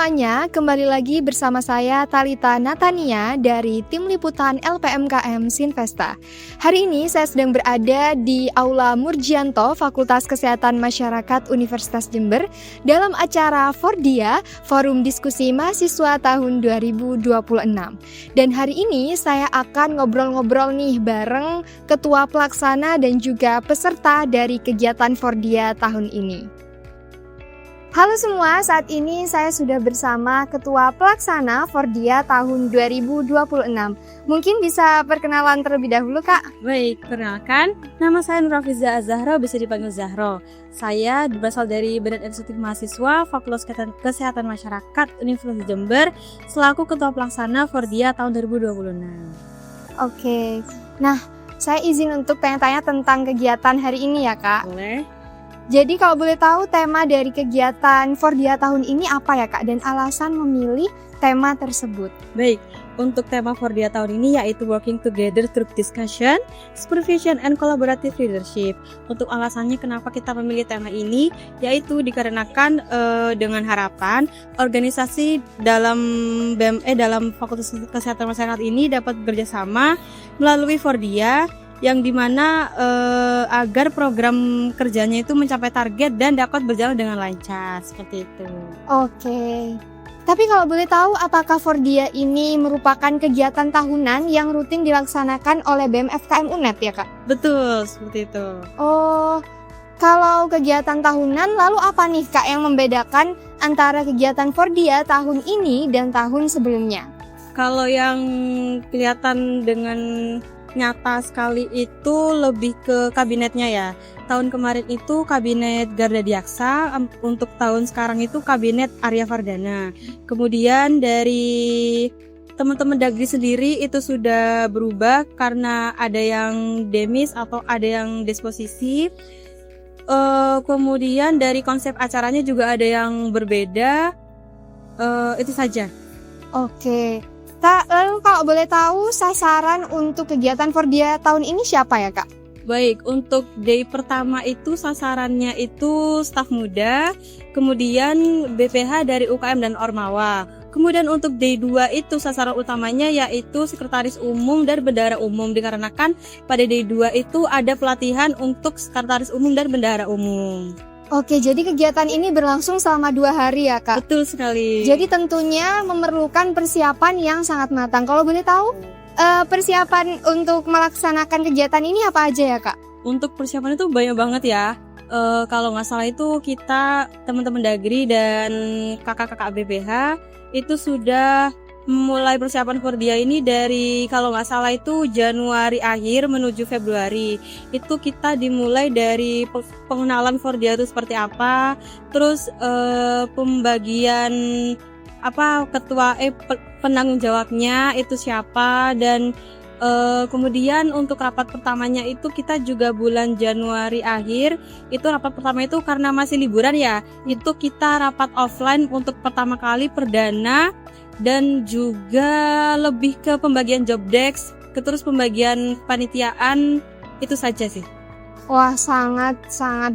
semuanya, kembali lagi bersama saya Talitha Natania dari Tim Liputan LPMKM Sinvesta. Hari ini saya sedang berada di Aula Murjianto, Fakultas Kesehatan Masyarakat Universitas Jember dalam acara Fordia, Forum Diskusi Mahasiswa tahun 2026. Dan hari ini saya akan ngobrol-ngobrol nih bareng Ketua Pelaksana dan juga peserta dari kegiatan Fordia tahun ini. Halo semua, saat ini saya sudah bersama Ketua Pelaksana Fordia tahun 2026. Mungkin bisa perkenalan terlebih dahulu, Kak? Baik, perkenalkan, nama saya Nurafiza Azahra, bisa dipanggil Zahro. Saya berasal dari Badan Eksekutif Mahasiswa Fakultas Kesehatan Masyarakat Universitas Jember, selaku Ketua Pelaksana Fordia tahun 2026. Oke, nah saya izin untuk tanya-tanya tentang kegiatan hari ini ya, Kak. Boleh. Jadi kalau boleh tahu tema dari kegiatan Fordia tahun ini apa ya, Kak? Dan alasan memilih tema tersebut? Baik, untuk tema Fordia tahun ini yaitu Working Together Through Discussion, Supervision and Collaborative Leadership. Untuk alasannya kenapa kita memilih tema ini, yaitu dikarenakan dengan harapan organisasi dalam BME dalam Fakultas Kesehatan Masyarakat ini dapat bekerjasama melalui Fordia, yang dimana agar program kerjanya itu mencapai target dan dapat berjalan dengan lancar, seperti itu. Oke. Tapi kalau boleh tahu, apakah Fordia ini merupakan kegiatan tahunan yang rutin dilaksanakan oleh BMFKM UNED ya, Kak? Betul, seperti itu. Oh, kalau kegiatan tahunan, lalu apa nih, Kak, yang membedakan antara kegiatan Fordia tahun ini dan tahun sebelumnya? Kalau yang kelihatan dengan nyata sekali itu lebih ke kabinetnya ya. Tahun kemarin itu kabinet Garda Diaksa, untuk tahun sekarang itu kabinet Arya Fardana. Kemudian dari teman-teman Dagri sendiri itu sudah berubah karena ada yang demis atau ada yang disposisi. Kemudian dari konsep acaranya juga ada yang berbeda. Itu saja. Oke. Lalu kalau boleh tahu sasaran untuk kegiatan Fordia tahun ini siapa ya, Kak? Baik, untuk day pertama itu sasarannya itu staf muda, kemudian BPH dari UKM dan Ormawa. Kemudian untuk day 2 itu sasaran utamanya yaitu sekretaris umum dan bendahara umum, dikarenakan pada day 2 itu ada pelatihan untuk sekretaris umum dan bendahara umum. Oke, jadi kegiatan ini berlangsung selama 2 hari ya, Kak? Betul sekali. Jadi tentunya memerlukan persiapan yang sangat matang. Kalau boleh tahu, persiapan untuk melaksanakan kegiatan ini apa aja ya, Kak? Untuk persiapan itu banyak banget ya. Kalau nggak salah itu kita, teman-teman Dagri dan kakak-kakak BPH, itu sudah mulai persiapan Fordia ini dari kalau nggak salah itu Januari akhir menuju Februari. Itu kita dimulai dari pengenalan Fordia itu seperti apa, terus pembagian penanggung jawabnya itu siapa, dan kemudian untuk rapat pertamanya itu kita juga bulan Januari akhir. Itu rapat pertama itu karena masih liburan ya, itu kita rapat offline untuk pertama kali perdana. Dan juga lebih ke pembagian job desk, terus pembagian panitiaan, itu saja sih. Wah, sangat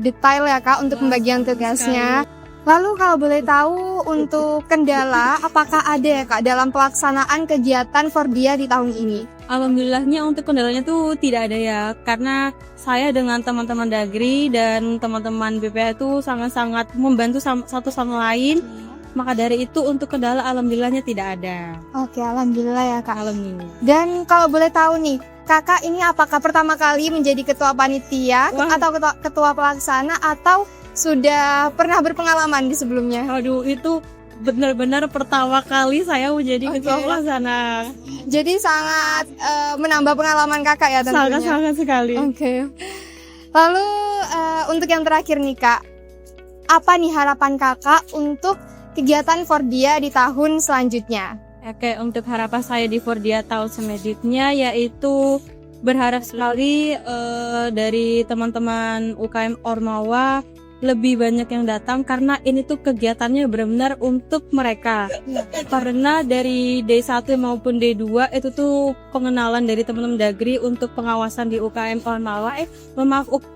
detail ya, Kak, untuk pembagian tugasnya. Lalu kalau boleh tahu untuk kendala, apakah ada ya, Kak, dalam pelaksanaan kegiatan Fordia di tahun ini? Alhamdulillahnya untuk kendalanya tuh tidak ada ya, karena saya dengan teman-teman Dagri dan teman-teman BPH itu sangat-sangat membantu satu sama lain. Maka dari itu untuk kendala alhamdulillahnya tidak ada. Oke, alhamdulillah ya, Kak. Alhamdulillah. Dan kalau boleh tahu nih, Kakak ini apakah pertama kali menjadi ketua panitia atau ketua pelaksana, atau sudah pernah berpengalaman di sebelumnya? Aduh, itu benar-benar pertama kali saya menjadi ketua pelaksana. Jadi sangat menambah pengalaman Kakak ya tentunya. Sangat sekali. Oke. Lalu untuk yang terakhir nih, Kak, apa nih harapan Kakak untuk kegiatan Fordia di tahun selanjutnya? Oke, untuk harapan saya di Fordia tahun selanjutnya yaitu berharap sekali dari teman-teman UKM Ormawa lebih banyak yang datang, karena ini tuh kegiatannya benar-benar untuk mereka. Karena dari D1 maupun D2 itu tuh pengenalan dari teman-teman Dagri untuk pengawasan di UKM Ormawa,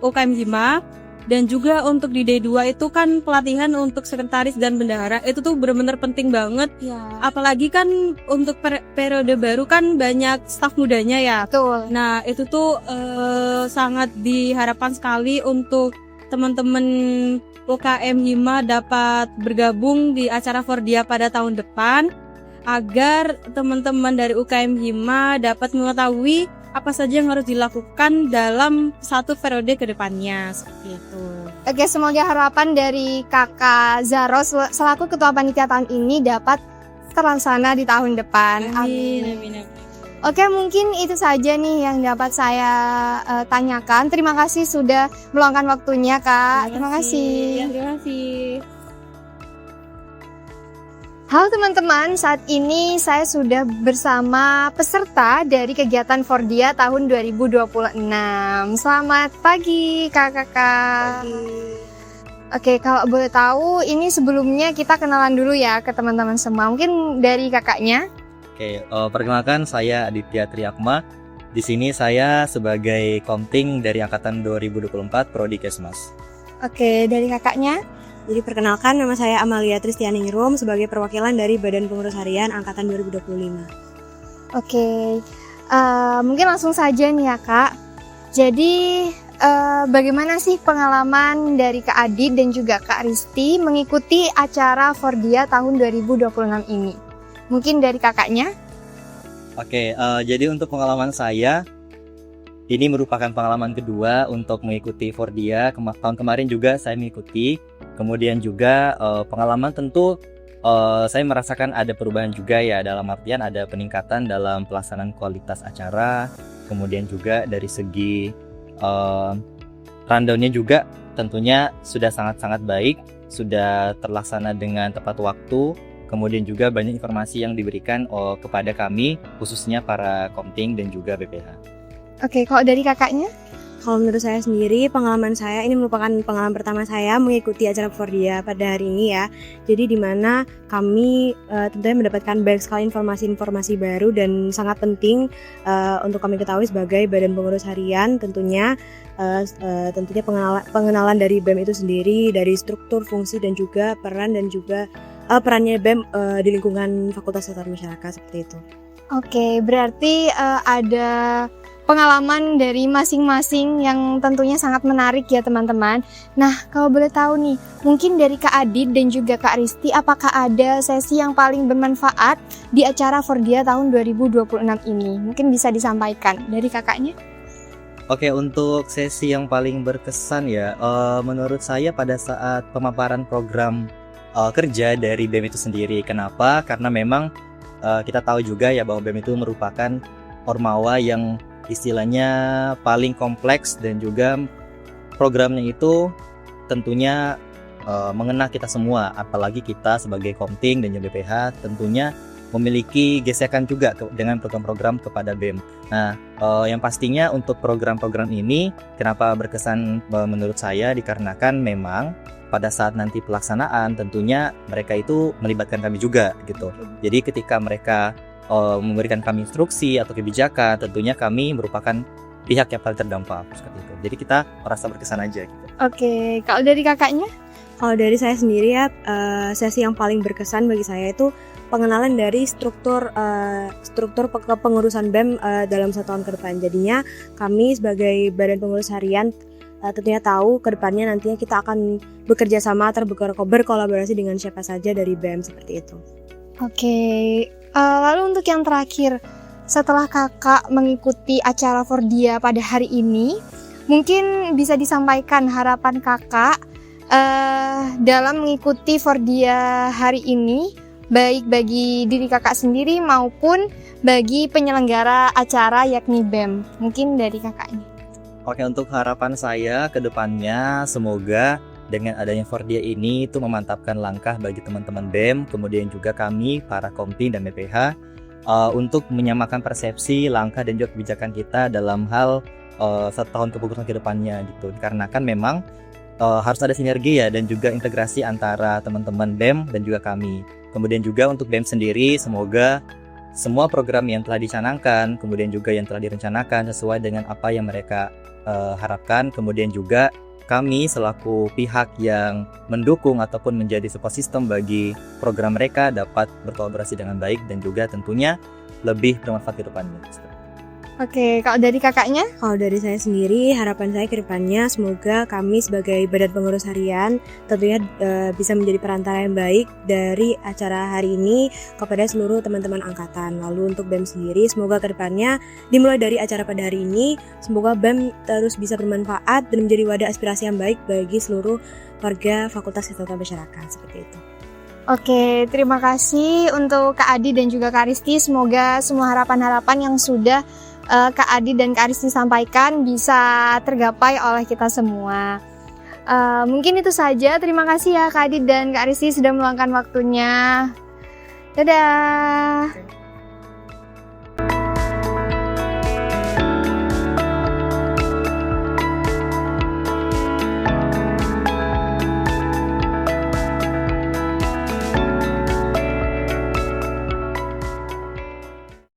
UKM Hima. Dan juga untuk di D2 itu kan pelatihan untuk sekretaris dan bendahara itu tuh benar-benar penting banget. Ya. Apalagi kan untuk periode baru kan banyak staf mudanya ya. Betul. Nah itu tuh sangat diharapkan sekali untuk teman-teman UKM Hima dapat bergabung di acara Fordia pada tahun depan, agar teman-teman dari UKM Hima dapat mengetahui apa saja yang harus dilakukan dalam satu periode ke depannya, seperti itu. Oke, semoga harapan dari Kakak Zaro selaku Ketua Panitia tahun ini dapat terlaksana di tahun depan. Amin. Oke, mungkin itu saja nih yang dapat saya tanyakan. Terima kasih sudah meluangkan waktunya, Kak. Terima kasih. Terima kasih. Halo teman-teman, saat ini saya sudah bersama peserta dari kegiatan Fordia tahun 2026. Selamat pagi kakak-kakak. Oke, kalau boleh tahu, ini sebelumnya kita kenalan dulu ya ke teman-teman semua. Mungkin dari kakaknya. Oke, perkenalkan saya Aditya Triakma. Di sini saya sebagai Komting dari angkatan 2024 Prodi Kesmas. Oke, dari kakaknya. Jadi perkenalkan, nama saya Amalia Tristianingrum sebagai perwakilan dari Badan Pengurus Harian Angkatan 2025. Oke, mungkin langsung saja nih ya Kak. Jadi bagaimana sih pengalaman dari Kak Adit dan juga Kak Risti mengikuti acara Fordia tahun 2026 ini? Mungkin dari kakaknya? Oke, jadi untuk pengalaman saya, ini merupakan pengalaman kedua untuk mengikuti Fordia. Tahun kemarin juga saya mengikuti. Kemudian juga pengalaman tentu saya merasakan ada perubahan juga ya, dalam artian ada peningkatan dalam pelaksanaan kualitas acara. Kemudian juga dari segi rundown-nya juga tentunya sudah sangat-sangat baik, sudah terlaksana dengan tepat waktu. Kemudian juga banyak informasi yang diberikan kepada kami, khususnya para Komting dan juga BPH. Oke, kalau dari kakaknya? Kalau menurut saya sendiri, pengalaman saya ini merupakan pengalaman pertama saya mengikuti acara Fordia pada hari ini ya. Jadi di mana kami tentunya mendapatkan banyak sekali informasi-informasi baru dan sangat penting untuk kami ketahui sebagai Badan Pengurus Harian. Tentunya pengenalan dari BEM itu sendiri, dari struktur, fungsi dan juga peran dan juga perannya BEM di lingkungan Fakultas Kesehatan Masyarakat seperti itu. Oke, berarti ada pengalaman dari masing-masing yang tentunya sangat menarik ya teman-teman. Nah, kalau boleh tahu nih, mungkin dari Kak Adit dan juga Kak Risti, apakah ada sesi yang paling bermanfaat di acara Fordia tahun 2026 ini? Mungkin bisa disampaikan dari kakaknya. Oke, untuk sesi yang paling berkesan ya, menurut saya pada saat pemaparan program kerja dari BEM itu sendiri. Kenapa? Karena memang kita tahu juga ya bahwa BEM itu merupakan ormawa yang istilahnya paling kompleks dan juga programnya itu tentunya mengena kita semua, apalagi kita sebagai Komting dan juga BPH tentunya memiliki gesekan juga dengan program-program kepada BEM. Nah, yang pastinya untuk program-program ini kenapa berkesan menurut saya dikarenakan memang pada saat nanti pelaksanaan tentunya mereka itu melibatkan kami juga gitu. Jadi ketika mereka memberikan kami instruksi atau kebijakan, tentunya kami merupakan pihak yang paling terdampak seperti itu. Jadi kita merasa berkesan aja gitu. Oke, kalau dari kakaknya? Kalau dari saya sendiri ya, sesi yang paling berkesan bagi saya itu pengenalan dari struktur kepengurusan BEM dalam 1 tahun ke depan. Jadinya kami sebagai Badan Pengurus Harian tentunya tahu ke depannya nantinya kita akan bekerja sama atau berkolaborasi dengan siapa saja dari BEM seperti itu. Oke, lalu untuk yang terakhir, setelah kakak mengikuti acara Fordia pada hari ini, mungkin bisa disampaikan harapan kakak dalam mengikuti Fordia hari ini, baik bagi diri kakak sendiri maupun bagi penyelenggara acara yakni BEM. Mungkin dari kakaknya. Oke, untuk harapan saya ke depannya semoga dengan adanya Fordia ini itu memantapkan langkah bagi teman-teman BEM, kemudian juga kami para Komting dan BPH untuk menyamakan persepsi, langkah dan juga kebijakan kita dalam hal 1 tahun kepengurusan ke depannya gitu. Karena kan memang harus ada sinergi ya dan juga integrasi antara teman-teman BEM dan juga kami. Kemudian juga untuk BEM sendiri semoga semua program yang telah dicanangkan, kemudian juga yang telah direncanakan sesuai dengan apa yang mereka harapkan. Kemudian juga kami selaku pihak yang mendukung ataupun menjadi support system bagi program mereka dapat berkolaborasi dengan baik dan juga tentunya lebih bermanfaat ke depannya. Oke, kalau dari kakaknya? Kalau dari saya sendiri, harapan saya ke depannya semoga kami sebagai badan pengurus harian tentunya bisa menjadi perantara yang baik dari acara hari ini kepada seluruh teman-teman angkatan. Lalu untuk BEM sendiri, semoga ke depannya dimulai dari acara pada hari ini, semoga BEM terus bisa bermanfaat dan menjadi wadah aspirasi yang baik bagi seluruh warga Fakultas Kesehatan Masyarakat, seperti itu. Oke, terima kasih untuk Kak Adi dan juga Kak Aristi. Semoga semua harapan-harapan yang sudah Kak Adi dan Kak Aristi sampaikan bisa tergapai oleh kita semua. Mungkin itu saja. Terima kasih ya Kak Adi dan Kak Aristi sudah meluangkan waktunya. Dadah.